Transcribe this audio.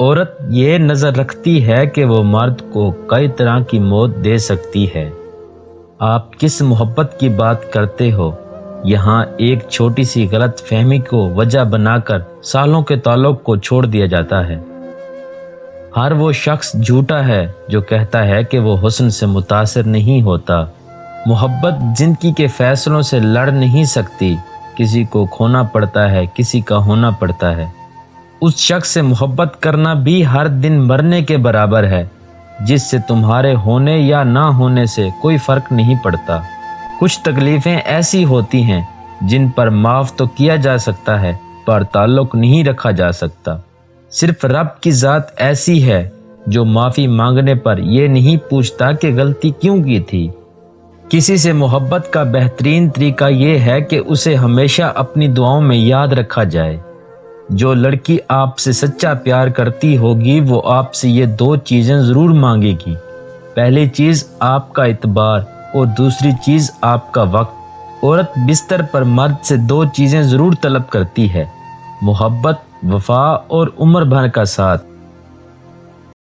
عورت یہ نظر رکھتی ہے کہ وہ مرد کو کئی طرح کی موت دے سکتی ہے۔ آپ کس محبت کی بات کرتے ہو؟ یہاں ایک چھوٹی سی غلط فہمی کو وجہ بنا کر سالوں کے تعلق کو چھوڑ دیا جاتا ہے۔ ہر وہ شخص جھوٹا ہے جو کہتا ہے کہ وہ حسن سے متاثر نہیں ہوتا۔ محبت زندگی کے فیصلوں سے لڑ نہیں سکتی۔ کسی کو کھونا پڑتا ہے، کسی کا ہونا پڑتا ہے۔ اس شخص سے محبت کرنا بھی ہر دن مرنے کے برابر ہے جس سے تمہارے ہونے یا نہ ہونے سے کوئی فرق نہیں پڑتا۔ کچھ تکلیفیں ایسی ہوتی ہیں جن پر معاف تو کیا جا سکتا ہے پر تعلق نہیں رکھا جا سکتا۔ صرف رب کی ذات ایسی ہے جو معافی مانگنے پر یہ نہیں پوچھتا کہ غلطی کیوں کی تھی۔ کسی سے محبت کا بہترین طریقہ یہ ہے کہ اسے ہمیشہ اپنی دعاؤں میں یاد رکھا جائے۔ جو لڑکی آپ سے سچا پیار کرتی ہوگی وہ آپ سے یہ دو چیزیں ضرور مانگے گی۔ پہلی چیز آپ کا اعتبار اور دوسری چیز آپ کا وقت۔ عورت بستر پر مرد سے دو چیزیں ضرور طلب کرتی ہے: محبت، وفا اور عمر بھر کا ساتھ۔